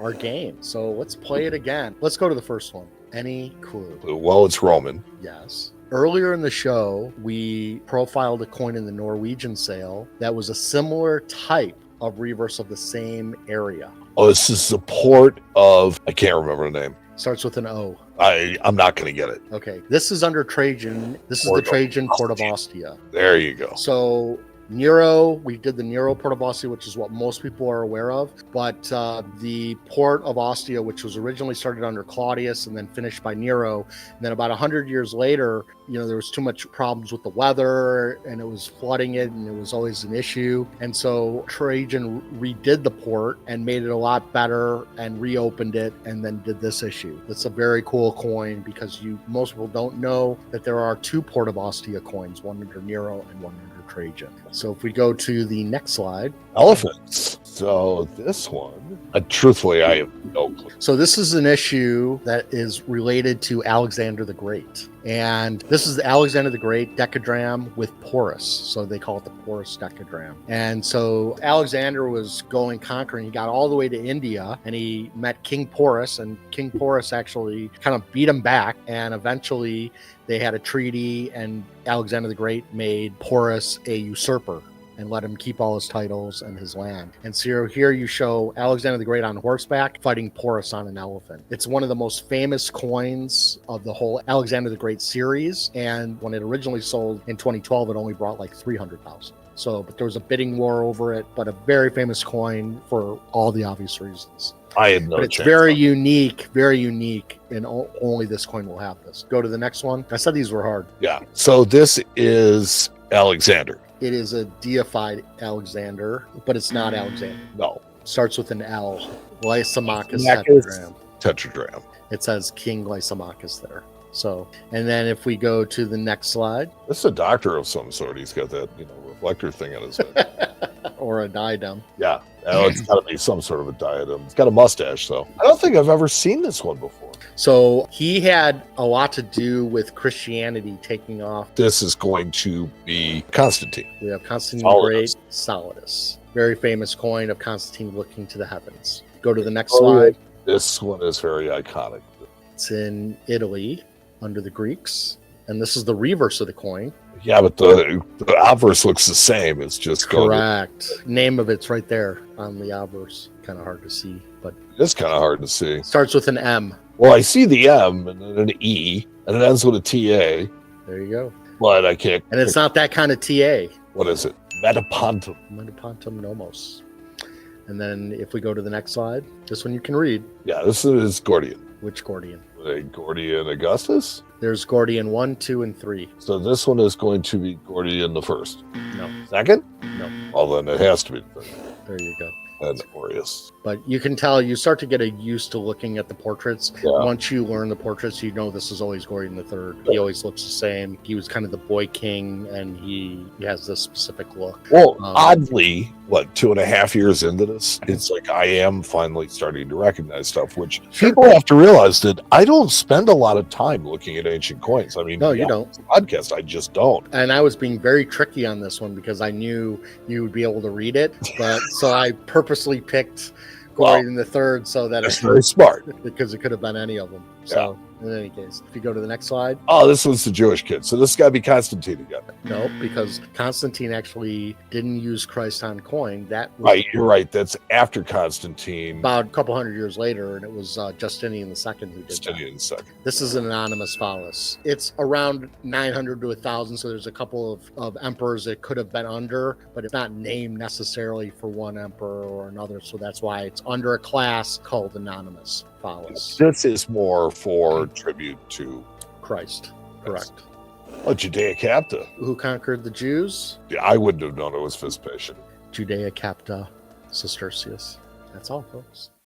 our game. So let's play it again. Let's go to the first one. Any clue? Well, it's Roman. Yes. Earlier in the show, we profiled a coin in the Norwegian sale that was a similar type of reverse of the same area. Oh, this is the port of, I can't remember the name. Starts with an O. I'm not going to get it. Okay. This is under Trajan. This is the Trajan Port of Ostia. There you go. So Nero, we did the Nero Port of Ostia, which is what most people are aware of. But the Port of Ostia, which was originally started under Claudius and then finished by Nero, and then about 100 years later, there was too much problems with the weather and it was flooding it and it was always an issue. And so Trajan redid the port and made it a lot better and reopened it and then did this issue. It's a very cool coin because most people don't know that there are two Port of Ostia coins, one under Nero and one under Trajan. So if we go to the next slide. Elephants. So this one, truthfully, I have no clue. So this is an issue that is related to Alexander the Great. And this is the Alexander the Great Dekadrachm with Porus. So they call it the Porus Dekadrachm. And so Alexander was going conquering. He got all the way to India and he met King Porus, and King Porus actually kind of beat him back. And eventually they had a treaty and Alexander the Great made Porus a usurper and let him keep all his titles and his land. And so here you show Alexander the Great on horseback fighting Porus on an elephant. It's one of the most famous coins of the whole Alexander the Great series. And when it originally sold in 2012, it only brought like 300,000. So, but there was a bidding war over it, but a very famous coin for all the obvious reasons. I had no But it's chance. very unique, and only this coin will have this. Go to the next one. I said these were hard. Yeah. So this is Alexander. It is a deified Alexander, but it's not Alexander. No. Starts with an L. Lysimachus Lysimachus. Tetradrachm. Tetradrachm. It says King Lysimachus there. So, and then if we go to the next slide. This is a doctor of some sort. He's got that, reflector thing on his head. Or a diadem. Yeah. It's got to be some sort of a diadem. It's got a mustache, though. I don't think I've ever seen this one before. So he had a lot to do with Christianity taking off. This is going to be Constantine. We have Constantine the Great, Solidus. Very famous coin of Constantine looking to the heavens. Go to the next slide. This one is very iconic. It's in Italy under the Greeks. And this is the reverse of the coin. Yeah, but the obverse looks the same. It's just correct. Name of it's right there on the obverse. Kind of hard to see, but it's kind of hard to see. Starts with an M. Well, I see the M and then an E, and it ends with a TA. There you go. But I can't. And it's not that kind of TA. What is it? Metapontum. Metapontum nomos. And then if we go to the next slide, this one you can read. Yeah, this is Gordian. Which Gordian? Gordian Augustus? There's Gordian 1, 2, and 3. So this one is going to be Gordian the first. No. Second? No. Well, then it has to be the third. There you go. And Aureus. But you can tell, you start to get used to looking at the portraits. Yeah. Once you learn the portraits, you know this is always Gordian the Third. He always looks the same. He was kind of the boy king, and he has this specific look. Well, oddly, 2.5 years into this, it's like I am finally starting to recognize stuff, which people have to realize that I don't spend a lot of time looking at ancient coins. I mean, no, you don't. Podcast, I just don't. And I was being very tricky on this one because I knew you would be able to read it, but so I purposely picked Gordian the Third so that it's very smart because it could have been any of them. So in any case, if you go to the next slide. Oh, this was the Jewish kid. So this got to be Constantine again. No, because Constantine actually didn't use Christ on coin. That was right, you're right. That's after Constantine. About a couple hundred years later, and it was Justinian II who did Justinian II. This is an anonymous phallus. It's around 900 to 1,000, so there's a couple of emperors that could have been under, but it's not named necessarily for one emperor or another, so that's why it's under a class called anonymous phallus. This is more for tribute to Christ. Correct. Oh, Judea CAPTA. Who conquered the Jews? Yeah, I wouldn't have known it was Vespasian. Judea CAPTA, Cistercius. That's all, folks.